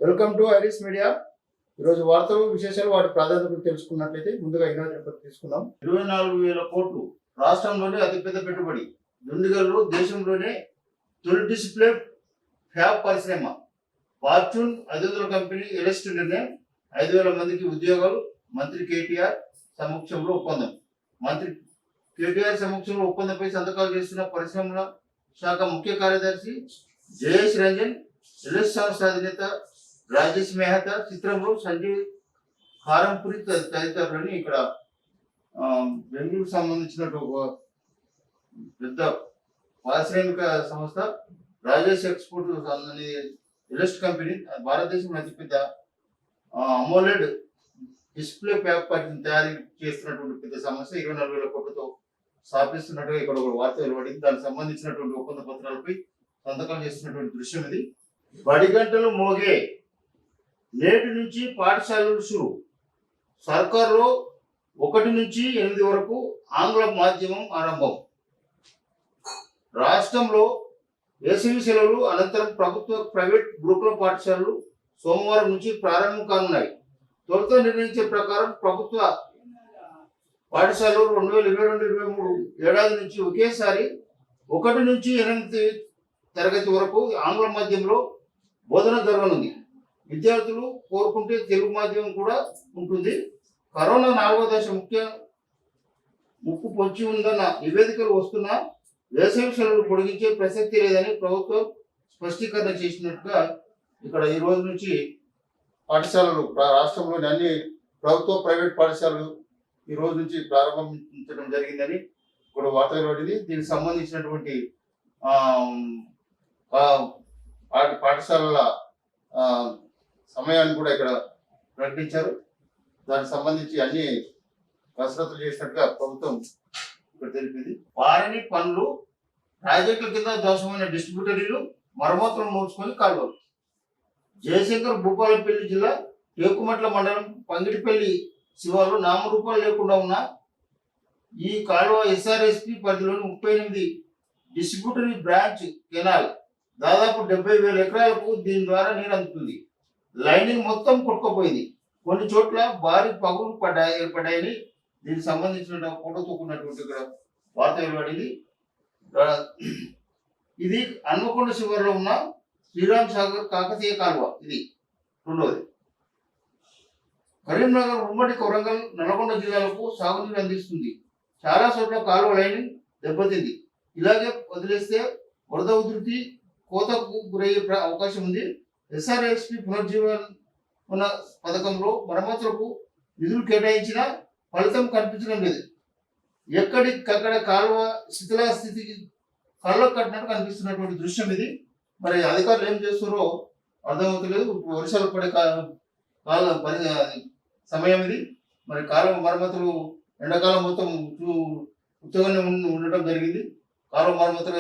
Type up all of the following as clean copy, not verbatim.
Welcome to iris media. ఈరోజు వార్తలు విశేషాలు వాటి ప్రాధాన్యత తెలుసుకున్నట్లయితే ముందుగా ఈనాడు పేపర్ తీసుకుందాం. 24,000 కోట్లు రాష్ట్రంలోనే అతిపెద్ద పెట్టుబడి. దుండిగల్లో దేశంలోనే తొలి డిస్ప్లే ఫ్యాబ్ పరిశ్రమ. ఫార్చ్యూన్ 500 కంపెనీ ఎలెస్ట్ నిర్ణయం. 5,000 మందికి ఉద్యోగాలు. మంత్రి కేటీఆర్ సమక్షంలో ఒప్పందం. మంత్రి కేటీఆర్ సమక్షంలో ఒప్పందంపై సంతకాలు చేస్తున్న పరిశ్రమల శాఖ ముఖ్య కార్యదర్శి జయేష్ రంజన్, ఎలెస్ట్ సంస్థ అధినేత రాజేష్ మెహతా, చిత్రంలో సంజయ్ కారంపురి తదితరులని. ఇక్కడ బెంగళూరు సంబంధించినట్టు ఒక పెద్ద పారిశ్రామిక సంస్థ రాజేష్ ఎక్స్పోర్ట్ అనే ఎలెస్ట్ కంపెనీ భారతదేశంలో అతిపెద్ద అమోలెడ్ డిస్ప్లే పేపర్ తయారీ చేస్తున్నటువంటి పెద్ద సంస్థ 24,000 కోట్లతో స్థాపిస్తున్నట్టుగా ఇక్కడ ఒక వార్త వెలువడింది. దానికి సంబంధించినటువంటి ఒప్పంద పత్రాలపై సంతకాలు చేస్తున్నటువంటి దృశ్యం ఇది. బడి గంటలు మోగే. నేటి నుంచి పాఠశాలలు షురు. సర్కార్లో 1 నుంచి 8 వరకు ఆంగ్ల మాధ్యమం ఆరంభం. రాష్ట్రంలో వేసవి సెలవులు అనంతరం ప్రభుత్వ ప్రైవేట్ గురుకుల పాఠశాలలు సోమవారం నుంచి ప్రారంభం కానున్నాయి. తొలుత నిర్ణయించే ప్రకారం ప్రభుత్వ పాఠశాలలు 2022-23 ఏడాది నుంచి ఒకేసారి 1 నుంచి 8 తరగతి వరకు ఆంగ్ల మాధ్యమంలో బోధన జరగనుంది. విద్యార్థులు కోరుకుంటే తెలుగు మాధ్యమం కూడా ఉంటుంది. కరోనా 4వ దశ ముప్పు పొంచి ఉందన్న నివేదికలు వస్తున్నా వేసవి సెలవులు పొడిగించే ప్రసక్తి లేదని ప్రభుత్వం స్పష్టీకరణ చేసినట్టుగా ఇక్కడ ఈ రోజు నుంచి పాఠశాలలు రాష్ట్రంలోని అన్ని ప్రభుత్వ ప్రైవేట్ పాఠశాలలు ఈ రోజు నుంచి ప్రారంభించడం జరిగిందని ఇప్పుడు వార్త వెలువడింది. దీనికి సంబంధించినటువంటి పాఠశాలల సమయాన్ని కూడా ఇక్కడ ప్రకటించారు. దానికి సంబంధించి అన్ని కసరత్తులు చేసినట్టుగా ప్రభుత్వం ఇక్కడ తెలిపింది. వారిని పనులు, ప్రాజెక్టుల కింద దోషమైన డిస్ట్రిబ్యూటరీలు, మరమ్మతులను నోచుకొని కాలువలు. జయశంకర్ భూపాలపల్లి జిల్లా టేకుమట్ల మండలం పంగిడిపల్లి శివార్లో నామరూపాలు లేకుండా ఉన్న ఈ కాలువ ఎస్ఆర్ఎస్పి పరిధిలోని 38 డిస్ట్రిబ్యూటరీ బ్రాంచ్ కెనాల్ దాదాపు 70,000 ఎకరాలకు దీని ద్వారా నీరు అందుతుంది. లైనింగ్ మొత్తం కొట్టుకుపోయింది. కొన్ని చోట్ల భారీ పగులు ఏర్పడ్డాయని దీనికి సంబంధించిన ఫోటోతో ఉన్నటువంటి వార్త వెలువడింది. ఇది హన్మకొండ శివారులో ఉన్న శ్రీరామ్ సాగర్ కాకతీయ కాలువ. ఇది రెండవది. కరీంనగర్, ఉమ్మడి వరంగల్, నల్గొండ జిల్లాలకు సాగునీరు అందిస్తుంది. చాలా చోట్ల కాలువ లైనింగ్ దెబ్బతింది. ఇలాగే వదిలేస్తే వరద ఉధృతి కోతకు గురయ్యే అవకాశం ఉంది. ఎస్ఆర్ఎస్పి పునర్జీవన పథకంలో మరమ్మతులకు నిధులు కేటాయించినా ఫలితం కనిపించడం లేదు. ఎక్కడికక్కడ కాలువ శిథిలాస్థితికి కళ్ళకు కట్టినట్టు కనిపిస్తున్నటువంటి దృశ్యం ఇది. మరి అధికారులు ఏం చేస్తున్నారో అర్థమవుతలేదు. వర్షాలు పడే సమయం ఇది. మరి కాలువ మరమ్మతులు ఎండాకాలం మొత్తం ఉత్తగానే ఉండటం జరిగింది. కాలువ మరమ్మతుల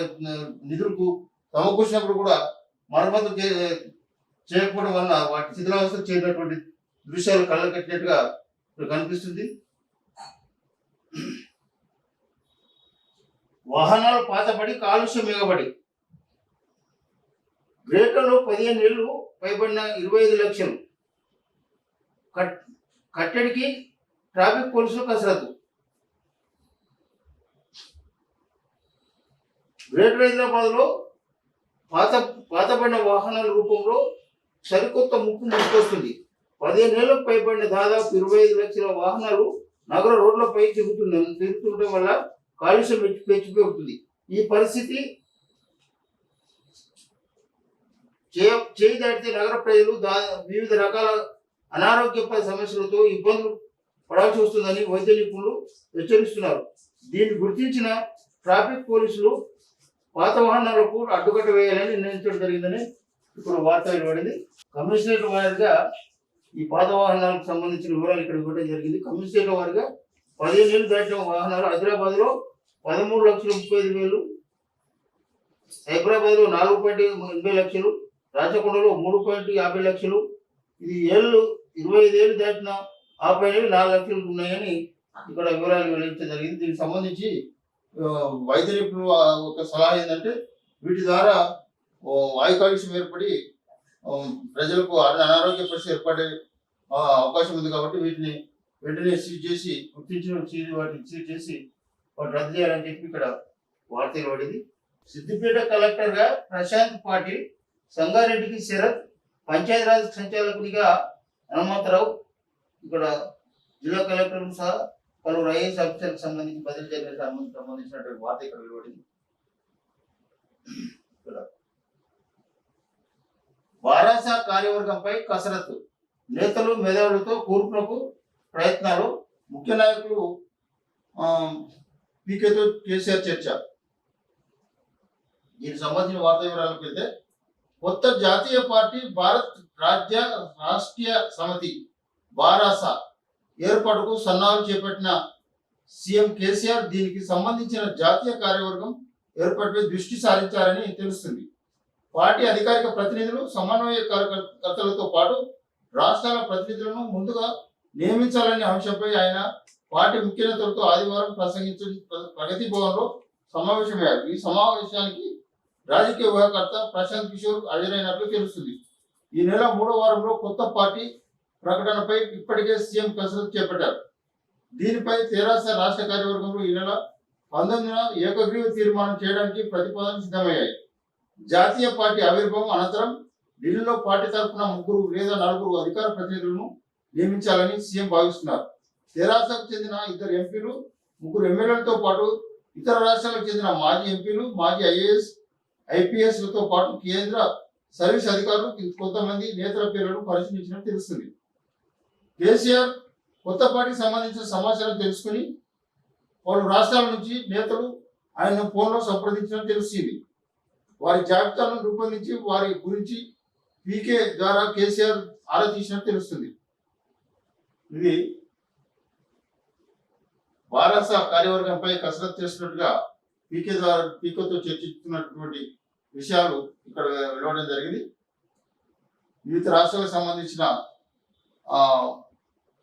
నిధులకు సమకూర్చినప్పుడు కూడా మరమ్మతులు చేయకపోవడం వల్ల వాటి శిథిలావస్థ చేరినటువంటి దృశ్యాలు కళ్ళకు కట్టినట్టుగా కనిపిస్తుంది. వాహనాలు పాతబడి కాలుష్యం మిగబడి. గ్రేటర్లో 15 ఏళ్ళు పైబడిన 25 లక్షలు కట్టడికి ట్రాఫిక్ పోలీసులు కసరత్తు. గ్రేటర్ హైదరాబాద్లో పాతబడిన వాహనాల రూపంలో సరికొత్త ముప్పు ముందుకొస్తుంది. 15 ఏళ్లకు పైబడిన దాదాపు 25 లక్షల వాహనాలు నగర రోడ్లపై తిరుగుతుండటం వల్ల కాలుష్యం పెంచిపోతుంది. ఈ పరిస్థితి చేయి దాటితే నగర ప్రజలు వివిధ రకాల అనారోగ్య సమస్యలతో ఇబ్బందులు పడాల్సి వస్తుందని వైద్య నిపుణులు హెచ్చరిస్తున్నారు. దీన్ని గుర్తించిన ట్రాఫిక్ పోలీసులు పాత వాహనాలకు అడ్డుకట్ట వేయాలని నిర్ణయించడం జరిగిందని ఇప్పుడు వార్త వెలువడింది. కమిషనరేట్ వారిగా ఈ పాత వాహనాలకు సంబంధించిన వివరాలు ఇక్కడ ఇవ్వడం జరిగింది. కమిషనరేట్ వారిగా 15 ఏళ్ళు దాటిన వాహనాలు హైదరాబాద్లో 13,35,000, హైదరాబాద్లో 4.80 లక్షలు, రాచకొండలో 3.50 లక్షలు. ఇది 25 ఏళ్ళు దాటిన ఆ పైన 4 లక్షలు ఉన్నాయని ఇక్కడ వివరాలు వెల్లడించడం జరిగింది. దీనికి సంబంధించి వైద్య నిపుణులు ఒక సలహా ఏంటంటే వీటి ద్వారా వాయు కాలుష్యం ఏర్పడి ప్రజలకు అనారోగ్య పరిస్థితి ఏర్పడే అవకాశం ఉంది కాబట్టి వీటిని వెంటనే సీజ్ చేసి వాటిని సీజ్ చేసి వాటి రద్దు చేయాలని చెప్పి ఇక్కడ వార్తలు పడింది. సిద్దిపేట కలెక్టర్ గా ప్రశాంత్ పాటిల్, సంగారెడ్డికి శరత్, పంచాయతీరాజ్ సంచాలకునిగా హనుమంతరావు, ఇక్కడ జిల్లా కలెక్టర్ సహా పలువురు ఐఏఎస్ ఆఫీసర్లకు సంబంధించి బదిలీ చర్యలకు సంబంధించినటువంటి వార్త ఇక్కడ వెలువడింది. వారాస కార్యవర్గంపై కసరత్తు, నేతలు మేధావులతో కూర్పునకు ప్రయత్నాలు, ముఖ్య నాయకులు పీకేతో కేసీఆర్ చర్చ. దీనికి సంబంధించిన వార్తా వివరాలకు వెళ్తే, కొత్త జాతీయ పార్టీ భారత్ రాష్ట్రీయ సమితి వారాస ఏర్పాటుకు సన్నాహాలు చేపట్టిన సీఎం కేసీఆర్ దీనికి సంబంధించిన జాతీయ కార్యవర్గం ఏర్పాటుపై దృష్టి సారించారని తెలుస్తుంది. పార్టీ అధికారిక ప్రతినిధులు, సమన్వయకర్తలతో పాటు రాష్ట్రాల ప్రతినిధులను ముందుగా నియమించాలనే అంశంపై ఆయన పార్టీ ముఖ్య నేతలతో ఆదివారం ప్రగతి భవన్లో సమావేశమయ్యారు. ఈ సమావేశానికి రాజకీయ వ్యూహకర్త ప్రశాంత్ కిషోర్ హాజరైనట్లు తెలుస్తుంది. ఈ నెల 3వ వారంలో కొత్త పార్టీ ప్రకటనపై ఇప్పటికే సీఎం కసరత్తు చేపట్టారు. దీనిపై తెరాస రాష్ట్ర కార్యవర్గంలో ఈ నెల 19న ఏకగ్రీవ తీర్మానం చేయడానికి ప్రతిపాదనలు సిద్ధమయ్యాయి. జాతీయ పార్టీ ఆవిర్భావం అనంతరం ఢిల్లీలో పార్టీ తరఫున 3 లేదా 4 అధికార ప్రతినిధులను నియమించాలని సీఎం భావిస్తున్నారు. తెరాసకు చెందిన 2 ఎంపీలు, 3 ఎమ్మెల్యేలతో పాటు ఇతర రాష్ట్రాలకు చెందిన మాజీ ఎంపీలు, మాజీ ఐపీఎస్లతో పాటు కేంద్ర సర్వీస్ అధికారులు కొంతమంది నేతల పేర్లను పరిశీలించినట్టు తెలుస్తుంది. కేసీఆర్ కొత్త పార్టీకి సంబంధించిన సమాచారం తెలుసుకుని పలు రాష్ట్రాల నుంచి నేతలు ఆయన ఫోన్లో సంప్రదించినట్టు తెలిసింది. వారి జాబితాలను రూపొందించి వారి గురించి పీకే ద్వారా కేసీఆర్ ఆరా తీసినట్టు తెలుస్తుంది. ఇది వారస కార్యవర్గంపై కసరత్తు చేస్తున్నట్టుగా పీకేతో చర్చిస్తున్నటువంటి విషయాలు ఇక్కడ వెలువడడం జరిగింది. వివిధ రాష్ట్రాలకు సంబంధించిన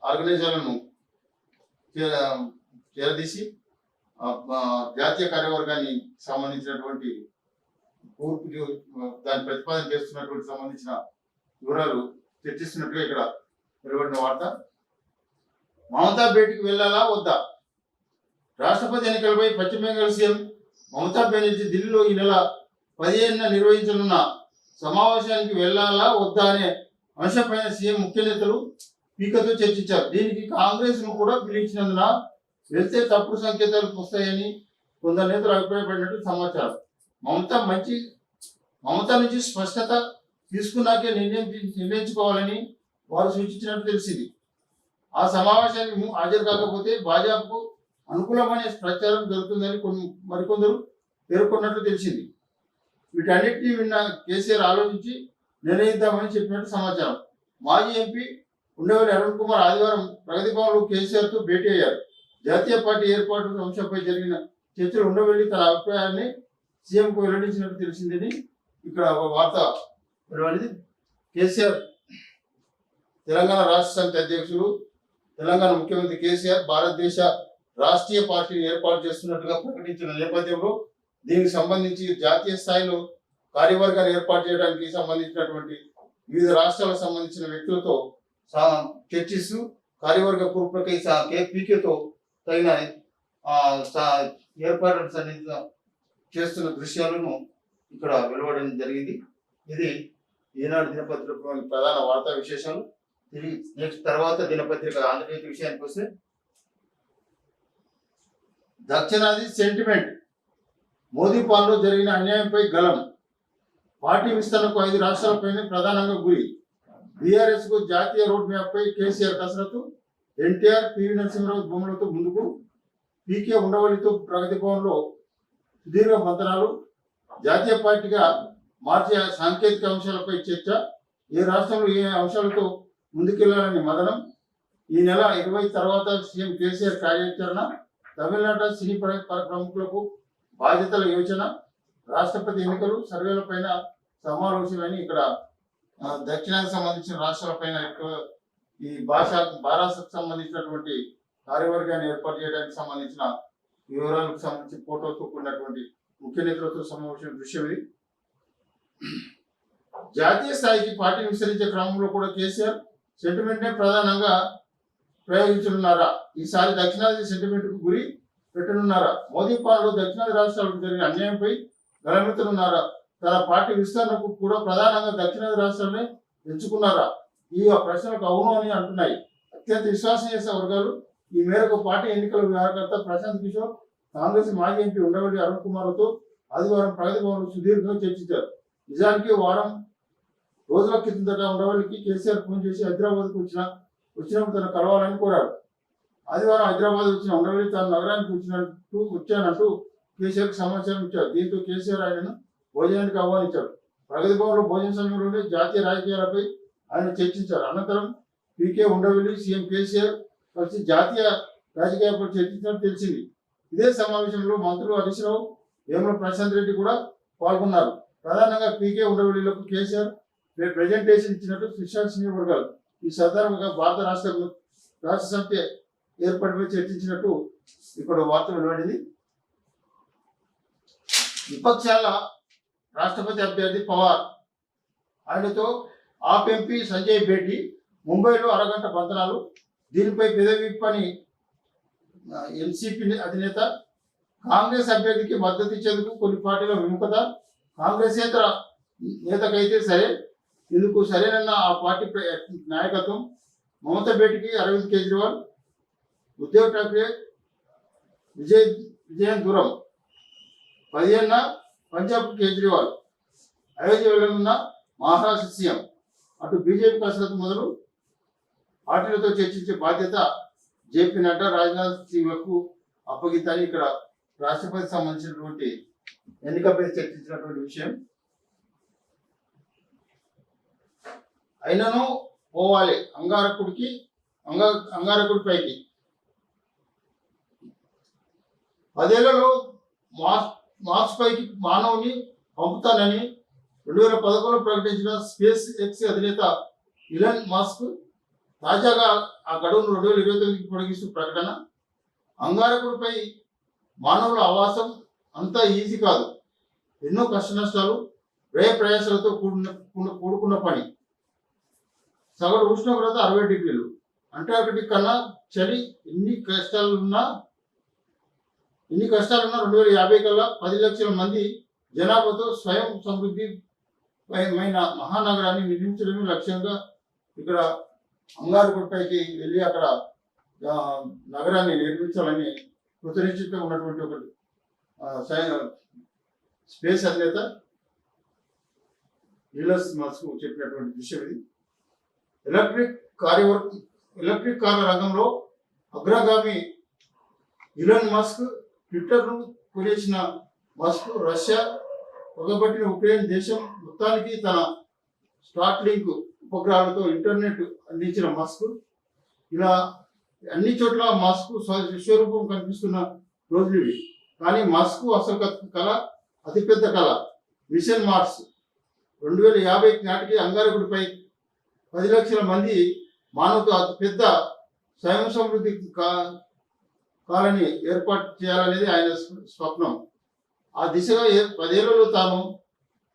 ఆర్గనైజర్లను చేరదీసి జాతీయ కార్యవర్గాన్ని సంబంధించినటువంటి దాని ప్రతిపాదన చేస్తున్నటువంటి సంబంధించిన వివరాలు చర్చిస్తున్నట్టుగా ఇక్కడ వెలువడిన వార్త. మమతా భేటీకి వెళ్ళాలా వద్దా? రాష్ట్రపతి ఎన్నికలపై పశ్చిమ బెంగాల్ సీఎం మమతా బెనర్జీ ఢిల్లీలో ఈ నెల 15న నిర్వహించనున్న సమావేశానికి వెళ్ళాలా వద్దా అనే అంశంపైన సీఎం ముఖ్య నేతలు పీకేతో చర్చించారు. దీనికి కాంగ్రెస్ ను కూడా పిలిచినందున వెళ్తే తప్పుడు సంకేతాలు వస్తాయని కొందరు నేతలు అభిప్రాయపడినట్టు సమాచారం. మమతా నుంచి స్పష్టత తీసుకున్నాకే నిర్ణయించుకోవాలని వారు సూచించినట్టు తెలిసింది. ఆ సమావేశానికి హాజరు కాకపోతే భాజపాకు అనుకూలమనే ప్రచారం జరుగుతుందని మరికొందరు పేర్కొన్నట్లు తెలిసింది. వీటన్నిటినీ విన్న కేసీఆర్ ఆలోచించి నిర్ణయిద్దామని చెప్పినట్టు సమాచారం. మాజీ ఎంపీ ఉండవల్లి అరుణ్ కుమార్ ఆదివారం ప్రగతి భవన్లో కేసీఆర్తో భేటీ అయ్యారు. జాతీయ పార్టీ ఏర్పాటు అంశంపై జరిగిన చర్చలు ఉండవల్లి తన అభిప్రాయాన్ని సీఎంకు వెల్లడించినట్టు తెలిసిందని ఇక్కడ ఒక వార్త వెలువడింది. కేసీఆర్ తెలంగాణ రాష్ట్ర సమితి అధ్యక్షులు, తెలంగాణ ముఖ్యమంత్రి కేసీఆర్ భారతదేశ రాష్ట్రీయ పార్టీని ఏర్పాటు చేస్తున్నట్టుగా ప్రకటించిన నేపథ్యంలో దీనికి సంబంధించి జాతీయ స్థాయిలో కార్యవర్గాన్ని ఏర్పాటు చేయడానికి సంబంధించినటువంటి వివిధ రాష్ట్రాలకు సంబంధించిన వ్యక్తులతో చర్చిస్తూ కార్యవర్గ కూర్పులకై పీకేతో తగిన ఏర్పాట్లను చేస్తున్న దృశ్యాలను ఇక్కడ వెలువడడం జరిగింది. ఇది ఈనాడు దినపత్రికలోని ప్రధాన వార్తా విశేషాలు. తిరిగి నెక్స్ట్ తర్వాత దినపత్రిక ఆంధ్రజ్యోతి విషయానికి వస్తే, దక్షిణాది సెంటిమెంట్, మోదీ పాలనలో జరిగిన అన్యాయంపై గలం, పార్టీ విస్తరణకు 5 రాష్ట్రాలపైనే ప్రధానంగా గురి, బీఆర్ఎస్ కు జాతీయ రోడ్ మ్యాప్ పై కేసీఆర్ కసరత్తు, ఎన్టీఆర్, పివి నరసింహరావు బొమ్మలతో ముందుకు, పీకే ఉండవల్లితో ప్రగతి భవన్లో సుదీర్ఘ మంతనాలు, జాతీయ పార్టీగా మార్చే సాంకేతిక అంశాలపై చర్చ, ఏ రాష్ట్రంలో ఏ అంశాలతో ముందుకెళ్లాలని మదనం, ఈ నెల 20 తర్వాత సీఎం కేసీఆర్ కార్యాచరణ, తమిళనాడు సినీ ప్రముఖులకు బాధ్యతల యోచన, రాష్ట్రపతి ఎన్నికలు, సర్వేలపైన సమాలోచనని ఇక్కడ దక్షిణానికి సంబంధించిన రాష్ట్రాలపైన ఈ భారతకు సంబంధించినటువంటి కార్యవర్గాన్ని ఏర్పాటు చేయడానికి సంబంధించిన వివరాలకు సంబంధించి ఫోటోతో కూడినటువంటి ముఖ్య నేతలతో సమావేశం దృశ్యం ఇది. జాతీయ స్థాయికి పార్టీని విస్తరించే క్రమంలో కూడా కేసీఆర్ సెంటిమెంట్నే ప్రధానంగా ప్రయోగించనున్నారా? ఈసారి దక్షిణాది సెంటిమెంట్ కు గురి పెట్టనున్నారా? మోదీ పాలనలో దక్షిణాది రాష్ట్రాలకు జరిగిన అన్యాయంపై గలమెత్తనున్నారా? తన పార్టీ విస్తరణకు కూడా ప్రధానంగా దక్షిణాది రాష్ట్రాలనే ఎంచుకున్నారా? ఈ ప్రశ్నలకు అవును అని అంటున్నాయి అత్యంత విశ్వసనీయ వర్గాలు. ఈ మేరకు పార్టీ ఎన్నికల వ్యవహారకర్త ప్రశాంత్ కిషోర్ కాంగ్రెస్ మాజీ ఎంపీ ఉండవల్లి అరుణ్ కుమార్తో ఆదివారం ప్రగతి భవన్లో సుదీర్ఘంగా చర్చించారు. నిజానికి వారం రోజుల కిందట ఉండవల్లికి కేసీఆర్ ఫోన్ చేసి హైదరాబాద్కు వచ్చినప్పుడు తను కలవాలని కోరారు. ఆదివారం హైదరాబాద్ వచ్చిన ఉండవల్లి తాను నగరానికి వచ్చానంటూ కేసీఆర్కి సమాచారం ఇచ్చారు. దీంతో కేసీఆర్ ఆయనను భోజనానికి ఆహ్వానించారు. ప్రగతి భవన్లో భోజన సమయంలోనే జాతీయ రాజకీయాలపై ఆయన చర్చించారు. అనంతరం పీకే ఉండవల్లి సీఎం కేసీఆర్ కలిసి జాతీయ రాజకీయాలపై చర్చించినట్టు తెలిసింది. ఇదే సమావేశంలో మంత్రులు హరీష్ రావు, వేముల ప్రశాంత్ రెడ్డి కూడా పాల్గొన్నారు. ప్రధానంగా పీకే ఉండవల్లిలకు కేసీఆర్ ప్రెజెంటేషన్ ఇచ్చినట్టు విశ్వసనీయ వర్గాలు. ఈ సందర్భంగా భారత రాష్ట్ర సమితి ఏర్పాటుపై చర్చించినట్టు ఇక్కడ వార్త వెలువడింది. విపక్షాల రాష్ట్రపతి అభ్యర్థి పవార్, ఆయనతో ఆప్ ఎంపీ సంజయ్ భేటీ, ముంబైలో అరగంట బంధనాలు. దీనిపై పెదవిప్పని ఎన్సీపీ అధినేత కాంగ్రెస్ అభ్యర్థికి మద్దతు ఇచ్చేందుకు కొన్ని పార్టీల విముఖత. కాంగ్రెసేతర నేతకైతే సరే, ఇందుకు సరేనన్న ఆ పార్టీ నాయకత్వం. మమతా భేటీకి అరవింద్ కేజ్రీవాల్, ఉద్ధవ్ ఠాక్రే విజయం దూరం. 15న పంజాబ్ కేజ్రీవాల్, అయోధ్య వెళ్లనున్న మహారాష్ట్ర సీఎం. అటు బీజేపీ కసరత్తు మొదలు పార్టీలతో చర్చించే బాధ్యత జేపీ నడ్డా, రాజ్నాథ్ సింగ్లకు అప్పగించాలని ఇక్కడ రాష్ట్రపతికి సంబంధించినటువంటి ఎన్నికపై చర్చించినటువంటి విషయం. అయినను పోవాలి అంగారకుడి పైకి. 10 ఏళ్లలో మార్స్ పైకి మానవుని పంపుతానని 2011లో ప్రకటించిన స్పేస్ ఎక్స్ అధినేత ఇలాన్ మస్క్ తాజాగా ఆ గడువును 2029కి పొడిగిస్తూ ప్రకటన. అంగారకుడిపై మానవుల ఆవాసం అంత ఈజీ కాదు. ఎన్నో కష్ట నష్టాలు, వ్యయ ప్రయాసాలతో కూడుకున్న పని. సగటు ఉష్ణోగ్రత 60 డిగ్రీలు. అంటార్కిటిక్ కన్నా చలి. ఎన్ని కష్టాలున్నా 2050 కల్లా 10 లక్షల మంది జనాభాతో స్వయం సమృద్ధి మైన మహానగరాన్ని నిర్మించడమే లక్ష్యంగా ఇక్కడ అంగారకుడిపైకి వెళ్ళి అక్కడ నగరాన్ని నిర్మించాలని కృతనిశ్చితంగా ఉన్నటువంటి ఒక స్పేస్ అధినేత ఈలన్ మస్క్ చెప్పినటువంటి విషయం ఇది. ఎలక్ట్రిక్ కార్ల రంగంలో అగ్రగామి ఈలన్ మస్క్. ట్విట్టర్ను కొనేసిన మస్క్ రష్యా పగబట్టిన ఉక్రెయిన్ దేశం మొత్తానికి తన స్టార్లింక్ ఉపగ్రహాలతో ఇంటర్నెట్ అందించిన మస్క్. ఇలా అన్ని చోట్ల మస్క్ విశ్వరూపం కనిపిస్తున్న రోజులు ఇవి. కానీ మస్క్ అసలు కళ, అతిపెద్ద కళ మిషన్ మార్స్. 2050 నాటికి అంగారకుడిపై 10 లక్షల మంది మానవతో అతిపెద్ద స్వయం సమృద్ధి కాలని ఏర్పాటు చేయాలనేది ఆయన స్వప్నం. ఆ దిశగా 10 ఏళ్లలో తాను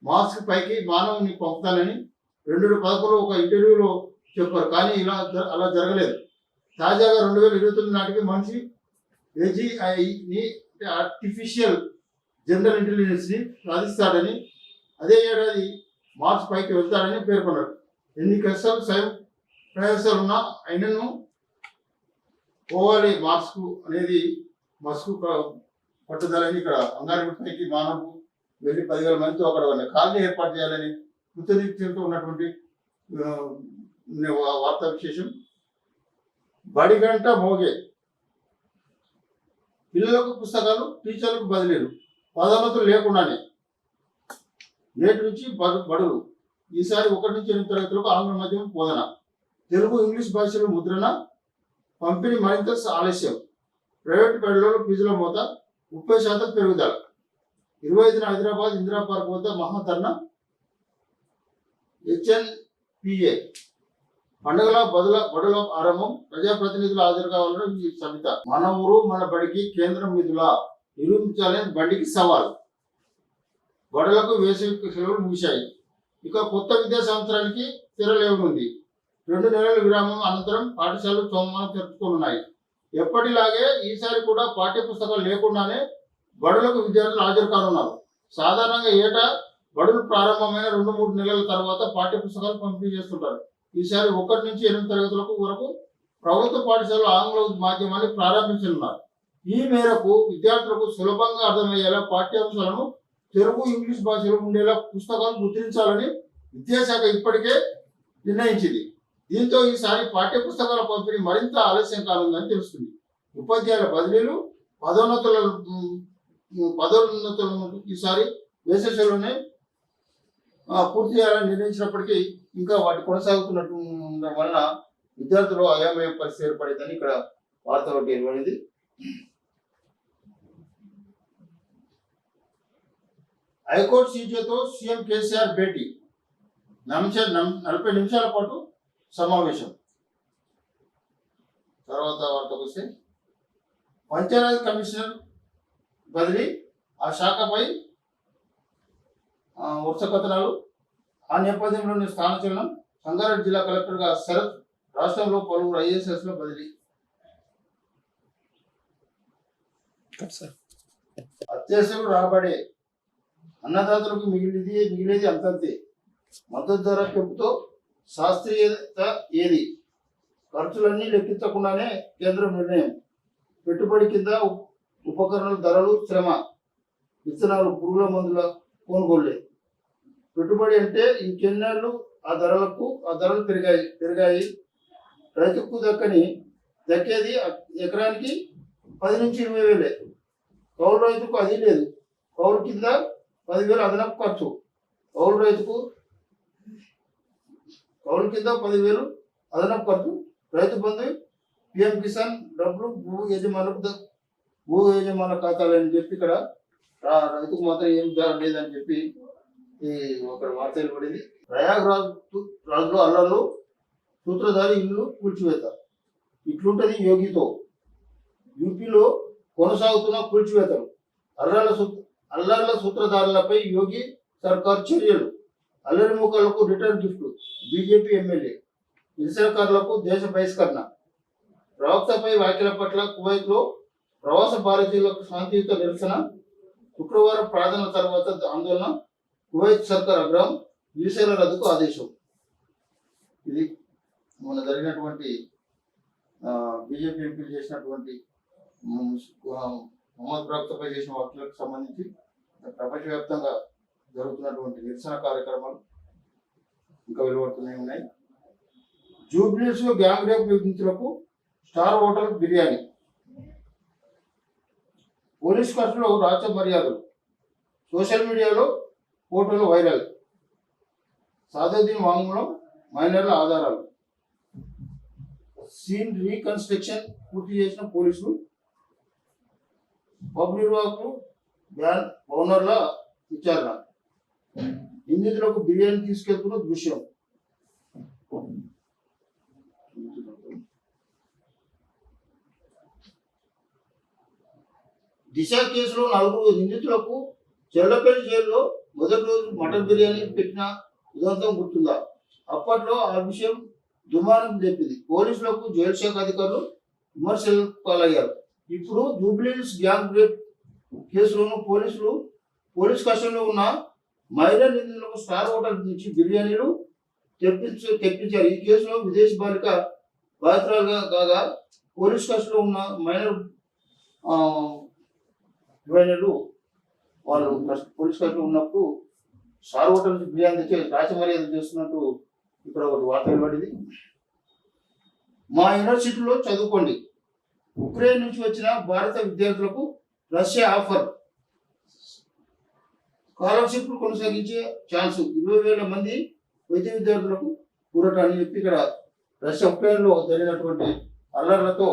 మార్స్ పైకి మానవుని పంపుతానని 2011లో ఒక ఇంటర్వ్యూలో చెప్పారు. కానీ అలా జరగలేదు. తాజాగా 2029 నాటికి మనిషి ఏజీఐని, ఆర్టిఫిషియల్ జనరల్ ఇంటెలిజెన్స్ని సాధిస్తాడని, అదే ఏడాది మార్స్ పైకి వెళ్తాడని పేర్కొన్నారు. ఎన్ని కష్టాలు, స్వయం ప్రయాసాలున్నా అయినను పోవాలి మార్స్కు అనేది మస్క్ పట్టుదలని. ఇక్కడ అంగారకుడిపైకి మానవుకు వెళ్ళి 10,000 మందితో అక్కడ కాలనీ ఏర్పాటు చేయాలని కృతనిశ్చయంతో ఉన్నటువంటి వార్తా విశేషం. బడిగంట మోగే. పిల్లలకు పుస్తకాలు, టీచర్లకు బదిలీలు, పదోన్నతులు లేకుండానే నేటి నుంచి బడులు. ఈసారి 1 నుంచి 8 తరగతులకు ఆంగ్ల మాధ్యమం బోధన. తెలుగు, ఇంగ్లీష్ భాషలో ముద్రణ, పంపిణీ మరింత ఆలస్యం. ప్రైవేటు బడులలో ఫీజుల మోత 30% పెరుగుదల. 25న హైదరాబాద్ ఇందిరా పార్క్ వద్ద మహాధర్నా. HNPA పండుగల బడుల ఆరంభం. ప్రజాప్రతినిధులు హాజరు కావాలని ఈ సమిత. మన ఊరు మన బడికి కేంద్రం నిధులా నిరూపించాలని బండికి సవాల్. బడులకు వేసవి సెలవులు ముగిశాయి. ఇక కొత్త విద్యా సంవత్సరానికి తెరలేనుంది. 2 నెలల విరామం అనంతరం పాఠశాలలు సోమవారం తెరుచుకోనున్నాయి. ఎప్పటిలాగే ఈసారి కూడా పాఠ్య పుస్తకాలు లేకుండానే బడులకు విద్యార్థులు హాజరు కానున్నారు. సాధారణంగా ఏటా బడులు ప్రారంభమైన 2-3 నెలల తర్వాత పాఠ్య పుస్తకాలు పంపిణీ చేస్తుంటారు. ఈసారి 1 నుంచి 8 తరగతులకు వరకు ప్రభుత్వ పాఠశాలలు ఆంగ్ల మాధ్యమాన్ని ప్రారంభించనున్నారు. ఈ మేరకు విద్యార్థులకు సులభంగా అర్థమయ్యేలా పాఠ్యాంశాలను తెలుగు, ఇంగ్లీష్ భాషలో ఉండేలా పుస్తకాలు ముద్రించాలని విద్యాశాఖ ఇప్పటికే నిర్ణయించింది. దీంతో ఈసారి పాఠ్య పుస్తకాల పంపిణీ మరింత ఆలస్యం కానుందని తెలుస్తుంది. ఉపాధ్యాయుల బదిలీలు, పదోన్నతులను ఈసారి వేసవిలోనే పూర్తి చేయాలని నిర్ణయించినప్పటికీ ఇంకా వాటి కొనసాగుతున్నట్టు ఉండడం వలన విద్యార్థులు అయోమయ పరిస్థితి ఏర్పడిందని ఇక్కడ వార్త ఒకటి ఏర్పడింది. హైకోర్టు సీజేతో సీఎం కేసీఆర్ భేటీ, 40 నిమిషాల పాటు సమావేశం. తర్వాత వార్తకు వస్తే పంచాయతీ కమిషనర్ బదిలీ, ఆ శాఖపై వరుస కథనాలు. ఆ నేపథ్యంలోని స్థానచలనం. సంగారెడ్డి జిల్లా కలెక్టర్గా శరత్, రాష్ట్రంలో పలువురు IASలో బదిలీ. అత్యవసరం రాబడే, అన్నదాతలకు మిగిలేది అంతంతే. మద్దతు ధర పెంపుతో శాస్త్రీయత ఏది? ఖర్చులన్నీ లెక్కించకుండానే కేంద్రం నిర్ణయం. పెట్టుబడి కింద ఉపకరణాల ధరలు, శ్రమ, విత్తనాలు, పురుగుల మందుల కొనుగోళ్లే. పెట్టుబడి అంటే ఇంకెన్నాళ్ళు ఆ ధరలు పెరిగాయి. రైతుకు దక్కేది ఎకరానికి 10 నుంచి 20 వేలే. కౌలు రైతుకు అది లేదు. కౌలు కింద 10,000 అదనపు ఖర్చు. కౌలు కింద 10,000 అదనపు ఖర్చు. రైతు బంధు, PM కిసాన్ డబ్బులు భూ యజమాన ఖాతాలని చెప్పి ఇక్కడ రైతుకు మాత్రం ఏం లేదని చెప్పి ఈ ఒక వార్త పడింది. రాజులో అల్లర్లు, సూత్రధారి ఇల్లు కూల్చివేత. ఇట్లుంటది యోగితో. యూపీలో కొనసాగుతున్న కూల్చివేతలు. అల్లర్ల సూత్రధారులపై యోగి సర్కార్ చర్యలు. అల్లరి ముఖాలకు రిటర్న్ గిఫ్ట్లు. BJP MLA. నిరసనకారులకు దేశ బహిష్కరణ. ప్రవక్తపై వ్యాఖ్యల పట్ల కువైట్లో ప్రవాస భారతీయులకు శాంతియుత నిరసన. శుక్రవారం ప్రార్థన తర్వాత ఆందోళన. కువైత్ సర్కార్ ఆగ్రహం. వీసాల రద్దుకు ఆదేశం. ఇది మొన్న జరిగినటువంటి బీజేపీ ఎంపీలు చేసినటువంటి మొహమ్మద్ ప్రవక్తపై చేసిన వ్యాఖ్యలకు సంబంధించి ప్రపంచవ్యాప్తంగా జరుగుతున్నటువంటి నిరసన కార్యక్రమాలు ఇంకా వెలువడుతూనే ఉన్నాయి. జూబ్లీస్ లో గ్యాంగ్ రేప్ నిందితులకు స్టార్ హోటల్ బిర్యానీ. పోలీస్ కస్టడీలో రాచ మర్యాదలు. సోషల్ మీడియాలో ఫోటోలు వైరల్. సాదుద్దీన్ వాంగ్మూలం, మైనర్ల ఆధారాలు. సీన్ రీకన్స్ట్రక్షన్ పూర్తి చేసిన పోలీసులు. పబ్ నిర్వాహకులు, ఓనర్ల విచారణ. నిందితులకు బిర్యానీ తీసుకెళ్తున్న దృశ్యం. దిశ కేసులో 4 నిందితులకు చెర్లపల్లి జైల్లో మొదటి రోజు మటన్ బిర్యానీ పెట్టిన ఉదంతం గుర్తుందా? అప్పట్లో ఆ విషయం దుమారం చెప్పింది. పోలీసులకు జైలు శాఖ అధికారులు విమర్శలు పాలయ్యారు. ఇప్పుడు జూబ్లీహిల్స్ గ్యాంగ్ రేప్ కేసులోనూ పోలీస్ కస్టడీలో ఉన్న మైనర్ నిందితులకు స్టార్ హోటల్ నుంచి బిర్యానీలు తెప్పించారు. ఈ కేసులో విదేశీ బాలిక బాధితురాలుగా కాగా పోలీస్ కస్టడీలో ఉన్న మైనర్ యువనులు వాళ్ళు పోలీస్ కస్టడీలో ఉన్నప్పుడు స్టార్ హోటల్ నుంచి బిర్యానీ తెచ్చి రాచమర్యాద చేస్తున్నట్టు ఇక్కడ ఒకటి వార్త పడింది. మా యూనివర్సిటీలో చదువుకోండి. ఉక్రెయిన్ నుంచి వచ్చిన భారత విద్యార్థులకు రష్యా ఆఫర్. స్కాలర్షిప్లు కొనసాగించే ఛాన్స్. 20,000 మంది వైద్య విద్యార్థులకు కూరట అని చెప్పి ఇక్కడ రష్యా ఉక్రెయిన్లో జరిగినటువంటి అల్లర్లతో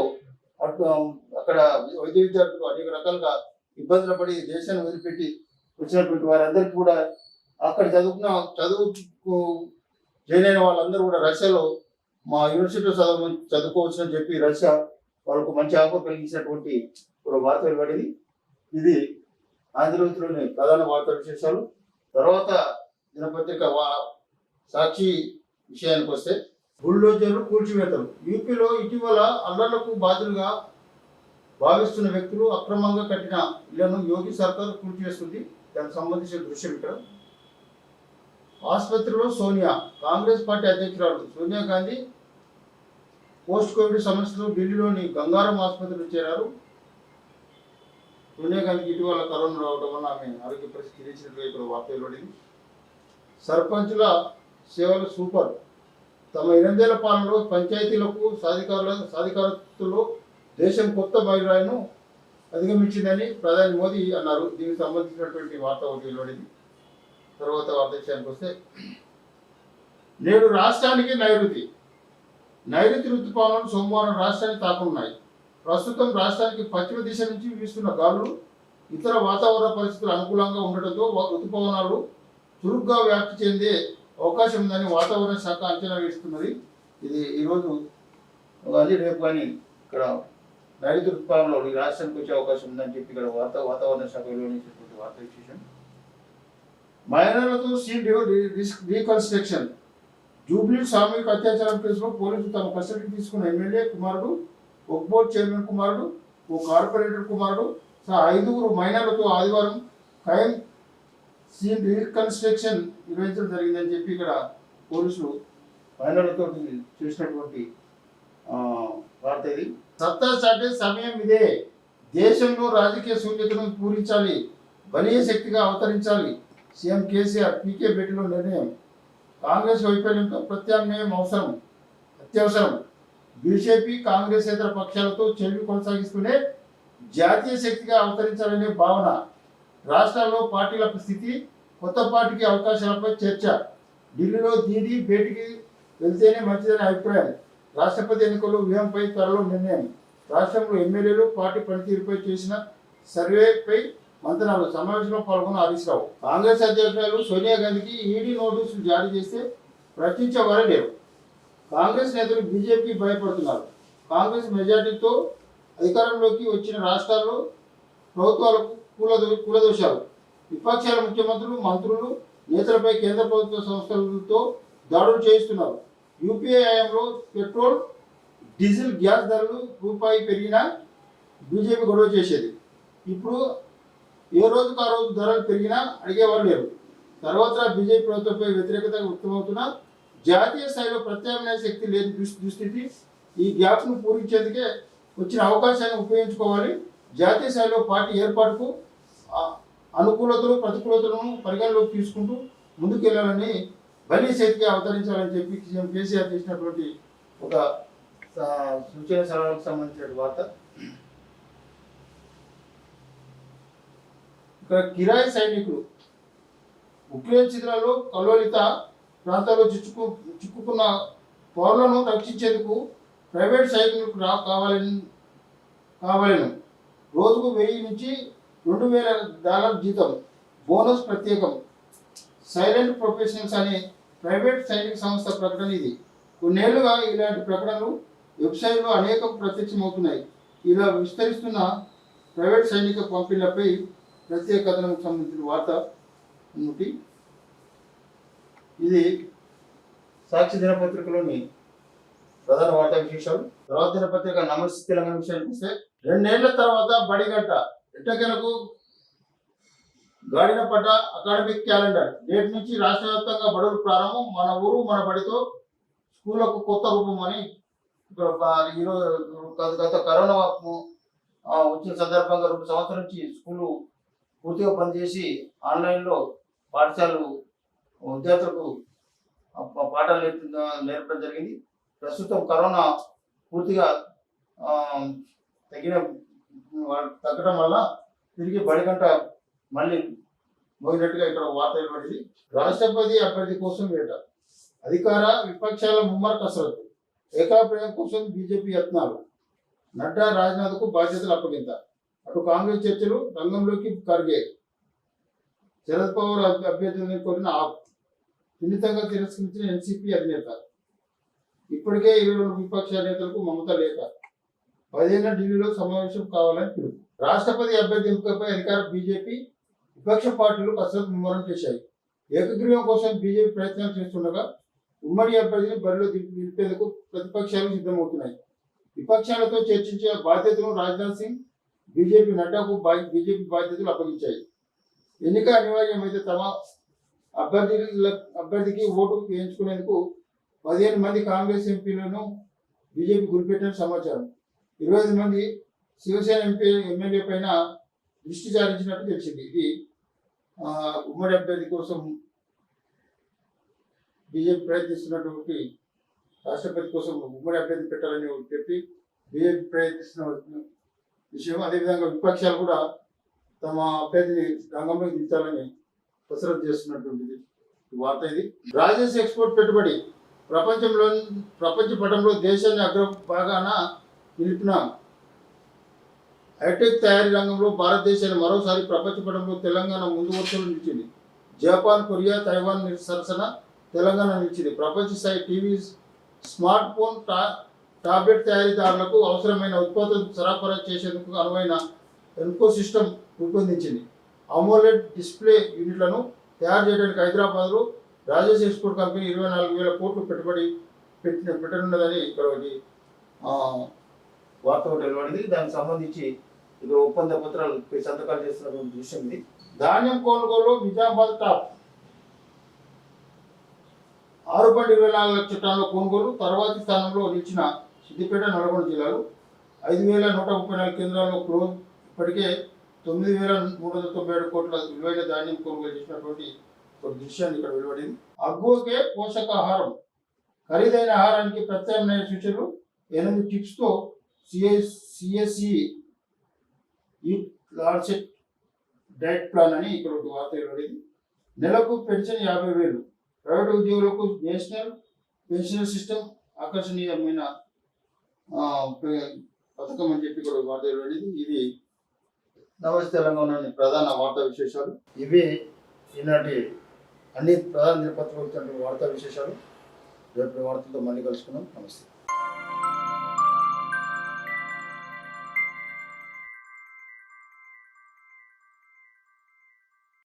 అక్కడ వైద్య విద్యార్థులు అనేక రకాలుగా ఇబ్బందులు పడి దేశాన్ని వదిలిపెట్టి వచ్చినటువంటి వారందరికీ కూడా అక్కడ చదువు జాయిన్ అయిన వాళ్ళందరూ కూడా రష్యాలో మా యూనివర్సిటీలో చదువుకోవచ్చు అని చెప్పి రష్యా వాళ్ళకు మంచి ఆఫర్ కలిగించినటువంటి ఒక వార్త వెలువడింది. ఇది ఆంధ్రజ్యోతిలోని ప్రధాన వార్తా విశేషాలు. తర్వాత దినపత్రిక సాక్షి విషయానికి వస్తే బుల్డోజర్లు కూల్చివేతలు. యూపీలో ఇటీవల అల్లర్లకు బాధ్యులుగా భావిస్తున్న వ్యక్తులు అక్రమంగా కట్టిన ఇళ్లను యోగి సర్కార్ కూల్చివేస్తుంది. దానికి సంబంధించిన దృశ్యం ఇక్కడ. ఆసుపత్రిలో సోనియా. కాంగ్రెస్ పార్టీ అధ్యక్షురాలు సోనియా గాంధీ పోస్ట్ కోవిడ్ సమస్యలు ఢిల్లీలోని గంగారం ఆసుపత్రిలో చేరారు. సోనియా గాంధీకి ఇటీవల కరోనా రావడం వల్ల ఆమె ఆరోగ్య పరిస్థితి తెలిసినట్లుగా ఇక్కడ వార్త వెలువడింది. సర్పంచుల సేవలు సూపర్. తమ 8 ఏళ్ల పాలనలో పంచాయతీలకు సాధికారతలో దేశం కొత్త మైలురాయిను అధిగమించిందని ప్రధాని మోదీ అన్నారు. దీనికి సంబంధించినటువంటి వార్త ఒకటి వెలువడింది. తర్వాత వార్త విషయానికి వస్తే నేడు రాష్ట్రానికి నైరుతి ఋతుపవనాలు సోమవారం రాష్ట్రాన్ని తాకనున్నాయి. ప్రస్తుతం రాష్ట్రానికి పశ్చిమ దిశ నుంచి వీస్తున్న గాలులు ఇతర వాతావరణ పరిస్థితులు అనుకూలంగా ఉండటంతో ఋతుపవనాలు చురుగ్గా వ్యాప్తి చెందే అవకాశం ఉందని వాతావరణ శాఖ అంచనా వేస్తున్నది. ఇది ఈరోజు కానీ రేపు కానీ ఇక్కడ నైరుతి ఋతుపవనాలు ఈ రాష్ట్రానికి వచ్చే అవకాశం ఉందని చెప్పి ఇక్కడ వాతావరణ శాఖ వెలువరించినటువంటి వార్త విశేషం. మైనర్లతో సీల్ రీకన్స్ట్రక్షన్. జూబ్లీ సామూహిక అత్యాచారం కేసులో పోలీసులు తమ కస్టడీకి తీసుకున్న ఎమ్మెల్యే కుమారుడు, వక్ఫ్ బోర్డు చైర్మన్ కుమారుడు, ఓ కార్పొరేటర్ కుమారుడు సహా 5 మైనర్లతో ఆదివారం క్రైమ్ సీన్ రీకన్స్ట్రక్షన్ నిర్వహించడం జరిగిందని చెప్పి ఇక్కడ పోలీసులు మైనర్లతో చేసినటువంటి వార్త ఇది. సత్తా చాటే సమయం ఇదే. దేశంలో రాజకీయ శూన్యతను పూరించాలి, బలీయ శక్తిగా అవతరించాలి. సీఎం కేసీఆర్ పీకే భేటీలో నిర్ణయం. కాంగ్రెస్ వైఫల్యంతో ప్రత్యామ్నాయం అత్యవసరం. బీజేపీ కాంగ్రెసేతర పక్షాలతో చెల్లి కొనసాగిస్తూనే జాతీయ శక్తిగా అవతరించాలనే భావన. రాష్ట్రాల్లో పార్టీల స్థితి, కొత్త పార్టీకి అవకాశాలపై చర్చ. ఢిల్లీలో దీదీ భేటీకి వెళ్తేనే మంచిదనే అభిప్రాయం. రాష్ట్రపతి ఎన్నికల్లో వ్యూహంపై త్వరలో నిర్ణయం. రాష్ట్రంలో ఎమ్మెల్యేలు పార్టీ పనితీరుపై చేసిన సర్వేపై మంత్రాలు. సమావేశంలో పాల్గొన్న హరీష్ రావు. కాంగ్రెస్ అధ్యక్షురాలు సోనియా గాంధీకి ఈడీ నోటీసులు జారీ చేస్తే ప్రశ్నించేవారే లేరు. కాంగ్రెస్ నేతలు బీజేపీ భయపడుతున్నారు. కాంగ్రెస్ మెజార్టీతో అధికారంలోకి వచ్చిన రాష్ట్రాల్లో ప్రభుత్వాలకు కూలదోశారు. విపక్షాల ముఖ్యమంత్రులు, మంత్రులు, నేతలపై కేంద్ర ప్రభుత్వ సంస్థలతో దాడులు చేయిస్తున్నారు. యూపీఏ హయాంలో పెట్రోల్, డీజిల్, గ్యాస్ ధరలు రూపాయి పెరిగినా బీజేపీ గొడవ చేసేది. ఇప్పుడు ఏ రోజుకు ఆ రోజు ధరలు పెరిగినా అడిగేవారు లేరు. తర్వాత బీజేపీ ప్రభుత్వంపై వ్యతిరేకత వ్యక్తమవుతున్న జాతీయ స్థాయిలో ప్రత్యామ్నాయ శక్తి లేని దుస్థితి. ఈ గ్యాప్ను పూరించేందుకే వచ్చిన అవకాశాన్ని ఉపయోగించుకోవాలి. జాతీయ స్థాయిలో పార్టీ ఏర్పాటుకు అనుకూలతలు, ప్రతికూలతలను పరిగణలోకి తీసుకుంటూ ముందుకెళ్లాలని, బలీ శక్తిగా అవతరించాలని చెప్పి సీఎం కేసీఆర్ చేసినటువంటి ఒక సూచన సలహాలకు సంబంధించిన వార్త. ఇక్కడ కిరాయి సైనికులు. ఉక్రెయిన్ శిథిలాల్లో కల్లోలిత ప్రాంతాల్లో చిక్కుకున్న పౌరులను రక్షించేందుకు ప్రైవేట్ సైనికులకు కావాలను. రోజుకు 1000 నుంచి $2000 జీతం, బోనస్ ప్రత్యేకం. సైలెంట్ ప్రొఫెషనల్స్ అనే ప్రైవేట్ సైనిక సంస్థ ప్రకటన ఇది. కొన్నేళ్లుగా ఇలాంటి ప్రకటనలు వెబ్సైట్లో అనేకం ప్రత్యక్షమవుతున్నాయి. ఇలా విస్తరిస్తున్న ప్రైవేట్ సైనిక పంపిణీలపై ప్రత్యేక కథనానికి సంబంధించిన వార్త ఉంది. ఇది సాక్షి దినపత్రికలోని ప్రధాన వార్తా విశేషాలు. తర్వాత దినపత్రిక నమస్తే తెలంగాణ విషయానికి వస్తే 2 ఏళ్ల తర్వాత బడిగంట. ఎట్టకేలకు గాడిన పడ్డ అకాడమిక్ క్యాలెండర్. నేటి నుంచి రాష్ట్ర వ్యాప్తంగా బడులు ప్రారంభం. మన ఊరు మన బడితో స్కూళ్లకు కొత్త రూపం అని ఈరోజు గత కరోనా వచ్చిన సందర్భంగా 2 సంవత్సరాల నుంచి స్కూలు పూర్తిగా పనిచేసి ఆన్లైన్లో పాఠశాలలు విద్యార్థులకు పాఠాలు నేర్పడం జరిగింది. ప్రస్తుతం కరోనా పూర్తిగా తగ్గడం వల్ల తిరిగి బడిగంట మళ్ళీ మోగినట్టుగా ఇక్కడ వార్త ఇవ్వబడింది. రాష్ట్రపతి అభ్యర్థి కోసం వేట. అధికార విపక్షాల ముమ్మర కసరత్తు. ఏకాభిప్రాయం కోసం బీజేపీ యత్నాలు. నడ్డా, రాజ్నాథ్కు బాధ్యతలు అప్పగింత. అటు కాంగ్రెస్ చర్చలు, రంగంలోకి ఖర్గే. శరద్ పవార్ అభ్యర్థులను కోరిన ఆప్. సున్నితంగా తిరస్కరించిన ఎన్సీపీ అధినేత. ఇప్పటికే 22 విపక్ష నేతలకు మమత లేఖ. 15 ఢిల్లీలో సమావేశం కావాలని పిలుపు. రాష్ట్రపతి అభ్యర్థి ఎంపికపై అధికార బీజేపీ, విపక్ష పార్టీలు కసరత్తు ముమ్మరం చేశాయి. ఏకగ్రీవం కోసం బీజేపీ ప్రయత్నాలు చేస్తుండగా ఉమ్మడి అభ్యర్థిని బరిలో నిలిపేందుకు ప్రతిపక్షాలు సిద్ధమవుతున్నాయి. విపక్షాలతో చర్చించే బాధ్యతను రాజ్నాథ్ సింగ్ బీజేపీ నడ్డాకు బీజేపీ బాధ్యతలు అప్పగించాయి. ఎన్నిక అనివార్యమైతే తమ అభ్యర్థికి ఓటు వేయించుకునేందుకు 15 మంది కాంగ్రెస్ ఎంపీలను బీజేపీ గురిపెట్టిన సమాచారం. 25 మంది శివసేన ఎమ్మెల్యే పైన దృష్టి సారించినట్టు తెలిసింది. ఇది ఉమ్మడి అభ్యర్థి కోసం బీజేపీ ప్రయత్నిస్తున్నటువంటి రాష్ట్రపతి కోసం ఉమ్మడి అభ్యర్థి పెట్టాలని చెప్పి బీజేపీ ప్రయత్నిస్తున్న విషయం. అదేవిధంగా విపక్షాలు కూడా తమ అభ్యర్థిని రంగంలోకి దించాలని కసరత్తు చేస్తున్నటువంటిది వార్త. ఇది రాజేష్ ఎక్స్పోర్ట్ పెట్టుబడి ప్రపంచ పటంలో దేశాన్ని అగ్రభాగాన నిలిపిన హైటెక్ తయారీ రంగంలో భారతదేశాన్ని మరోసారి ప్రపంచ పటంలో తెలంగాణ ముందు వరుసలో నిలిచింది. జపాన్, కొరియా, తైవాన్ సరసన తెలంగాణ నిలిచింది. ప్రపంచ స్థాయి టీవీ, స్మార్ట్ ఫోన్, టాబ్లెట్ తయారీదారులకు అవసరమైన ఉత్పత్తులను సరఫరా చేసేందుకు అనువైన ఎన్కో సిస్టమ్ రూపొందించింది. అమోలెడ్ డిస్ప్లే యూనిట్లను తయారు చేయడానికి హైదరాబాద్లో రాజేష్ ఎక్స్పోర్ట్ కంపెనీ 24,000 కోట్లు పెట్టుబడి పెట్టనున్నదని ఇక్కడ ఒకటి వార్త ఒకటి వెలువడింది. దానికి సంబంధించి ఇది ఒప్పంద పత్రాలు సంతకాలు చేస్తున్నటువంటి విషయం ఇది. ధాన్యం కొనుగోలు నిజామాబాద్ టాప్ 6.24 లక్షల టన్నుల కొనుగోలు. తర్వాతి స్థానంలో నిలిచిన సిద్దిపేట, నల్గొండ జిల్లాలు 5,134 కేంద్రాల్లో క్లోజ్. ఇప్పటికే 9,397 కోట్ల విలువైన ధాన్యం కొనుగోలు చేసినటువంటి ఒక దృశ్యాన్ని ఇక్కడ వెలువడింది. అగ్గోకే పోషకాహారం ఖరీదైన ఆహారానికి ప్రత్యామ్నాయ సూచనలు 8 టిప్స్తో CSE EAT Lancet diet plan అని ఇక్కడ ఒక వార్త వెలువడింది. నెలకు పెన్షన్ 50,000. ప్రైవేట్ ఉద్యోగులకు నేషనల్ పెన్షన్ సిస్టమ్ ఆకర్షణీయమైన పథకం అని చెప్పి ఇక్కడ వార్త వెలువడింది. ఇది నమస్తే తెలంగాణలోని ప్రధాన వార్తా విశేషాలు. ఇవి ఈనాటి అన్ని ప్రధాన దినపత్రికలు వార్తా విశేషాలు. రేపు వార్తలతో మళ్ళీ కలుసుకున్నాం. నమస్తే.